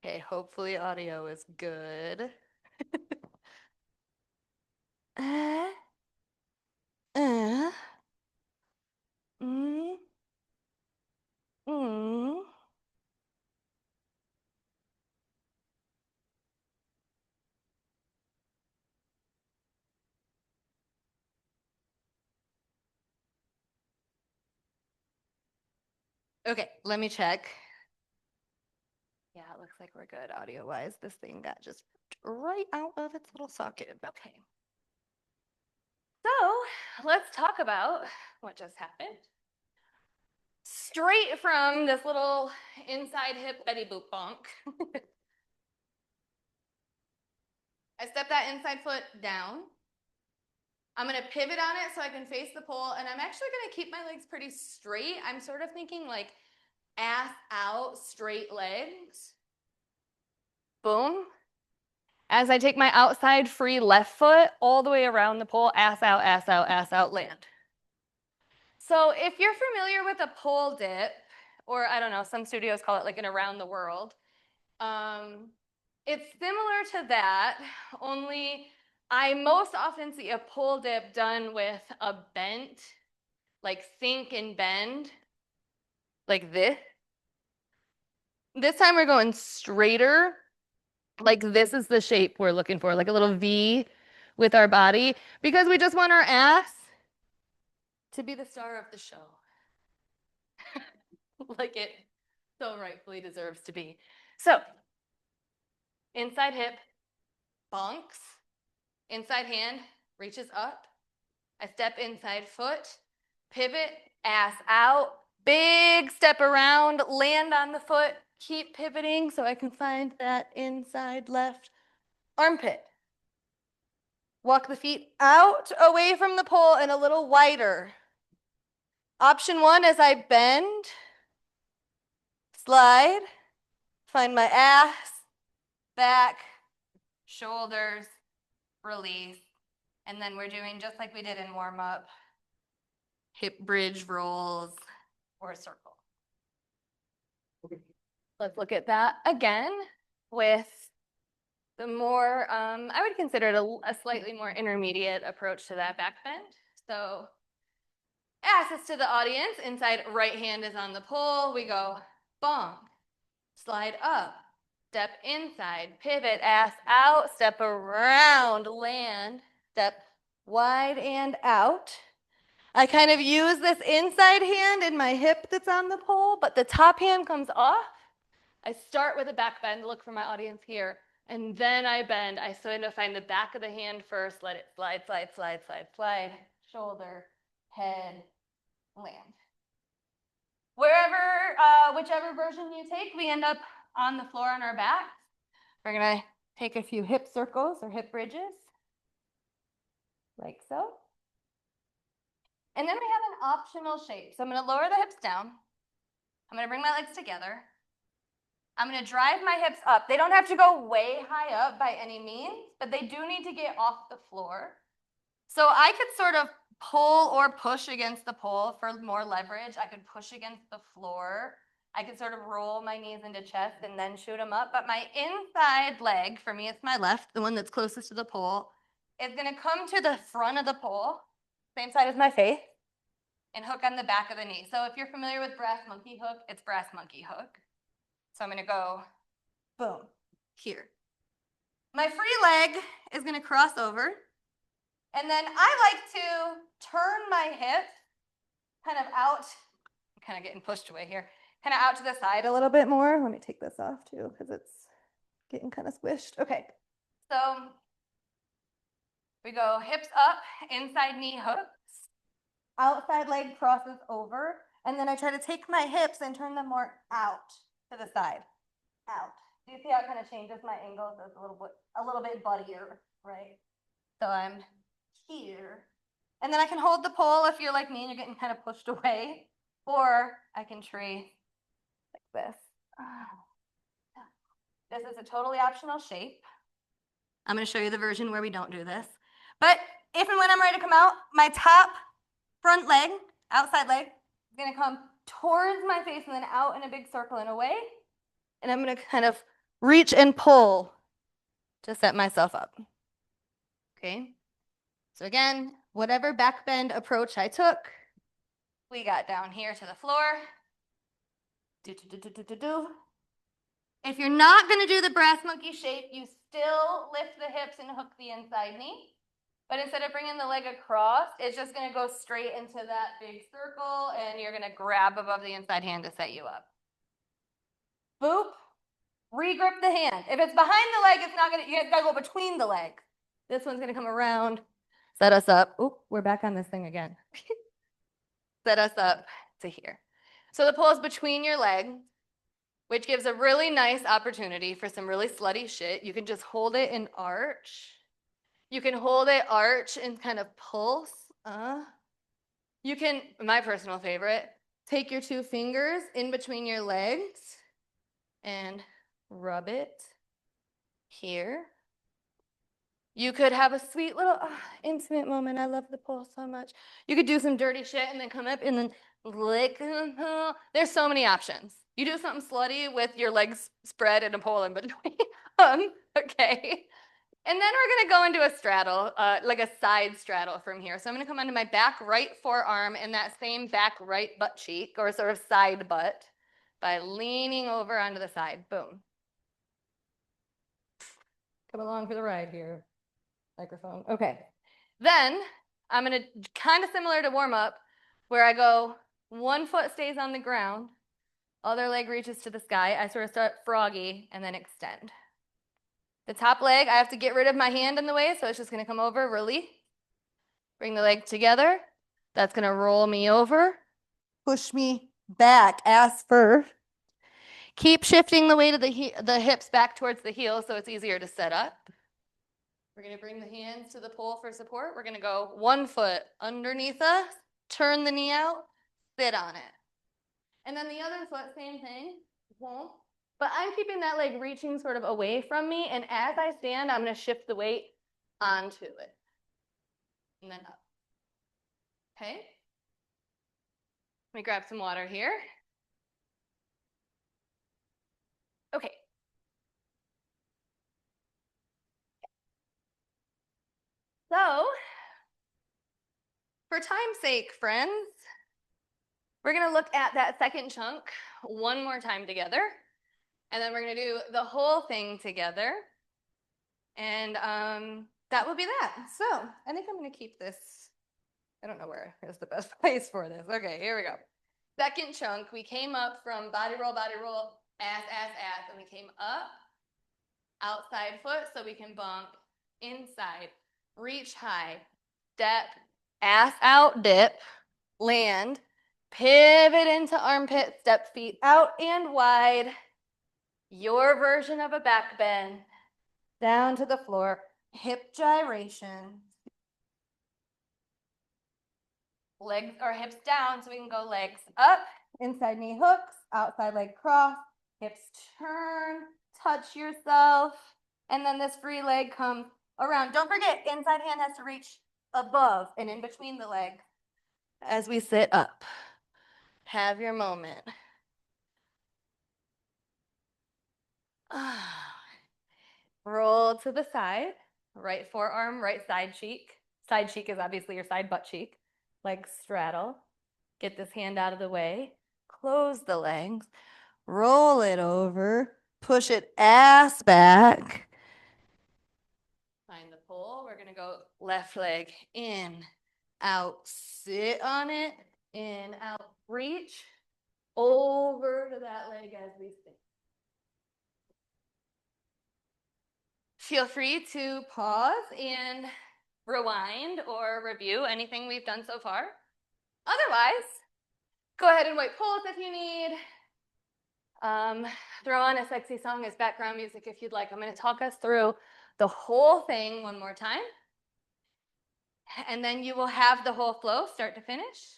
Okay, hopefully audio is good. uh, uh, mm, mm. Okay, let me check. Yeah, it looks like we're good audio-wise. This thing got just right out of its little socket. Okay. So let's talk about what just happened. Straight from this little inside hip Betty Boop bonk. I step that inside foot down. I'm going to pivot on it so I can face the pole, and I'm actually going to keep my legs pretty straight. I'm sort of thinking like ass out, straight legs. Boom. As I take my outside free left foot all the way around the pole, ass out, ass out, ass out, land. So if you're familiar with a pole dip, or I don't know, some studios call it like an around the world, it's similar to that, only I most often see a pole dip done with a bent, like sink and bend, like this. This time we're going straighter, like this is the shape we're looking for, like a little V with our body, because we just want our ass to be the star of the show. Like it so rightfully deserves to be. So, inside hip, bonks. Inside hand reaches up. I step inside foot, pivot, ass out, big step around, land on the foot, keep pivoting so I can find that inside left armpit. Walk the feet out away from the pole and a little wider. Option one is I bend, slide, find my ass, back, shoulders, release. And then we're doing just like we did in warm up, hip bridge rolls or a circle. Let's look at that again with the more, I would consider it a slightly more intermediate approach to that back bend. So asses to the audience, inside right hand is on the pole. We go bonk, slide up, step inside, pivot, ass out, step around, land, step wide and out. I kind of use this inside hand in my hip that's on the pole, but the top hand comes off. I start with a back bend, look for my audience here, and then I bend. I sort of find the back of the hand first, let it slide, slide, slide, slide, slide, shoulder, head, land. Wherever, whichever version you take, we end up on the floor on our back. We're gonna take a few hip circles or hip bridges, like so. And then we have an optional shape. So I'm gonna lower the hips down. I'm gonna bring my legs together. I'm gonna drive my hips up. They don't have to go way high up by any means, but they do need to get off the floor. So I could sort of pull or push against the pole for more leverage. I could push against the floor. I could sort of roll my knees into chest and then shoot them up. But my inside leg, for me it's my left, the one that's closest to the pole, is gonna come to the front of the pole, same side as my face, and hook on the back of the knee. So if you're familiar with brass monkey hook, it's brass monkey hook. So I'm gonna go, boom, here. My free leg is gonna cross over. And then I like to turn my hip kind of out. I'm kind of getting pushed away here. Kind of out to the side a little bit more. Let me take this off too, because it's getting kind of squished. Okay, so we go hips up, inside knee hooks, outside leg crosses over, and then I try to take my hips and turn them more out to the side, out. Do you see how it kind of changes my angle? So it's a little bit buddier, right? So I'm here. And then I can hold the pole if you're like me and you're getting kind of pushed away, or I can trace like this. This is a totally optional shape. I'm going to show you the version where we don't do this. But if and when I'm ready to come out, my top front leg, outside leg, is going to come towards my face and then out in a big circle and away. And I'm going to kind of reach and pull to set myself up. Okay. So again, whatever back bend approach I took, we got down here to the floor. If you're not going to do the brass monkey shape, you still lift the hips and hook the inside knee. But instead of bringing the leg across, it's just going to go straight into that big circle, and you're going to grab above the inside hand to set you up. Boop. Regrip the hand. If it's behind the leg, it's not going to, you got to go between the legs. This one's going to come around, set us up. Oop, we're back on this thing again. Set us up to here. So the pull is between your legs, which gives a really nice opportunity for some really slutty shit. You can just hold it and arch. You can hold it, arch, and kind of pulse. You can, my personal favorite, take your 2 fingers in between your legs and rub it here. You could have a sweet little intimate moment. I love the pull so much. You could do some dirty shit and then come up and then lick. There's so many options. You do something slutty with your legs spread and a pole in between. Okay. And then we're going to go into a straddle, like a side straddle from here. So I'm going to come onto my back right forearm and that same back right butt cheek, or sort of side butt, by leaning over onto the side. Boom. Come along for the ride here. Microphone. Okay. Then I'm going to, kind of similar to warm up, where I go, one foot stays on the ground, other leg reaches to the sky. I sort of start froggy and then extend. The top leg, I have to get rid of my hand in the way, so it's just going to come over, release. Bring the leg together. That's going to roll me over, push me back, ass first. Keep shifting the weight of the hips back towards the heel so it's easier to set up. We're going to bring the hands to the pole for support. We're going to go one foot underneath us, turn the knee out, sit on it. And then the other foot, same thing. But I'm keeping that leg reaching sort of away from me, and as I stand, I'm going to shift the weight onto it. And then up. Okay? Let me grab some water here. Okay. So, for time's sake, friends, we're going to look at that second chunk one more time together. And then we're going to do the whole thing together. And that will be that. So, I think I'm going to keep this. I don't know where is the best place for this. Okay, here we go. Second chunk, we came up from body roll, ass, and we came up, outside foot, so we can bump, inside, reach high, step, ass out, dip, land, pivot into armpit, step feet out and wide, your version of a back bend, down to the floor, hip gyration. Legs or hips down so we can go legs up, inside knee hooks, outside leg cross, hips turn, touch yourself, and then this free leg comes around. Don't forget, inside hand has to reach above and in between the legs as we sit up. Have your moment. Roll to the side, right forearm, right side cheek. Side cheek is obviously your side butt cheek. Legs straddle. Get this hand out of the way. Close the legs. Roll it over. Push it ass back. Find the pole. We're going to go left leg in, out, sit on it, in, out, reach, over to that leg as we sit. Feel free to pause and rewind or review anything we've done so far. Otherwise, go ahead and wipe pulls if you need. Throw on a sexy song as background music if you'd like. I'm going to talk us through the whole thing one more time. And then you will have the whole flow start to finish.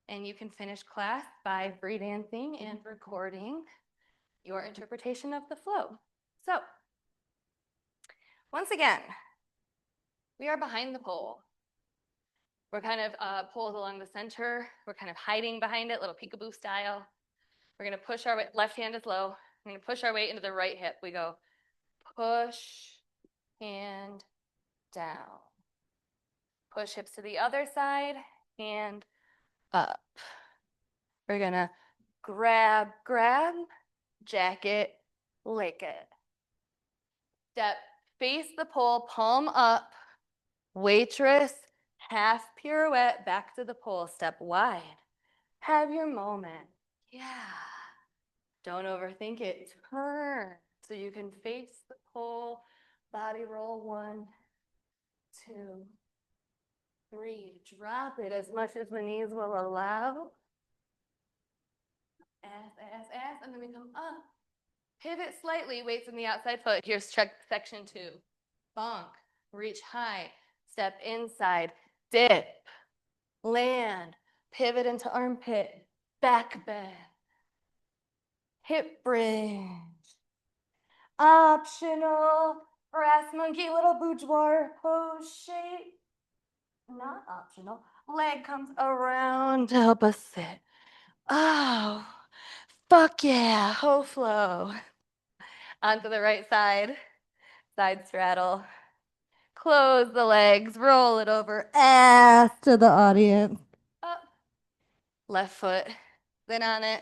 And you can finish class by free dancing and recording your interpretation of the flow. So, once again, we are behind the pole. We're kind of poles along the center. We're kind of hiding behind it, little peekaboo style. We're going to push our left hand is low, I'm gonna push our weight into the right hip. We go push, hand, down. Push hips to the other side, hand up. We're gonna grab, jacket, lick it. Step, face the pole, palm up, waitress, half pirouette, back to the pole, step wide. Have your moment. Yeah. Don't overthink it. Turn so you can face the pole, body roll 1, 2, 3. Drop it as much as the knees will allow. Ass, and then we come up. Pivot slightly, weights in the outside foot. Here's section 2. Bonk, reach high, step inside, dip, land, pivot into armpit, back bend, hip bridge. Optional, brass monkey, little boudoir pose shape. Not optional. Leg comes around to help us sit. Oh, fuck yeah, Hoe Flow. Onto the right side, side straddle. Close the legs, roll it over, ass to the audience. Up. Left foot, then on it,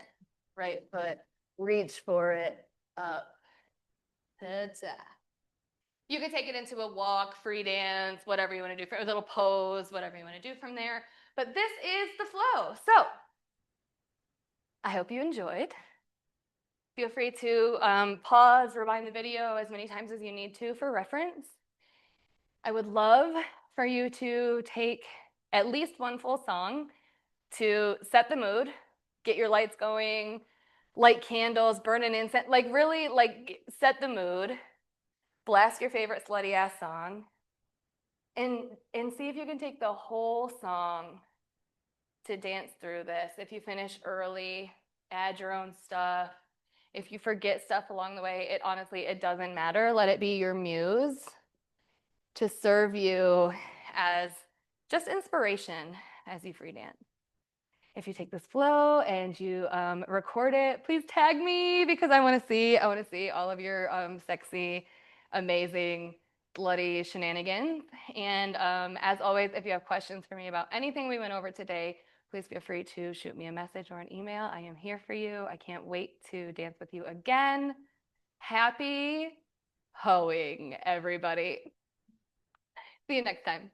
right foot, reach for it, up. Ta-ta. You can take it into a walk, free dance, whatever you want to do, a little pose, whatever you want to do from there. But this is the flow. So I hope you enjoyed. Feel free to pause, rewind the video as many times as you need to for reference. I would love for you to take at least one full song to set the mood, get your lights going, light candles, burn an incense, like really like set the mood, blast your favorite slutty ass song, and see if you can take the whole song to dance through this. If you finish early, add your own stuff. If you forget stuff along the way, it doesn't matter. Let it be your muse to serve you as just inspiration as you free dance. If you take this flow and you record it, please tag me because I want to see all of your sexy, amazing, bloody shenanigans. And as always, if you have questions for me about anything we went over today, please feel free to shoot me a message or an email. I am here for you. I can't wait to dance with you again. Happy hoeing, everybody. See you next time.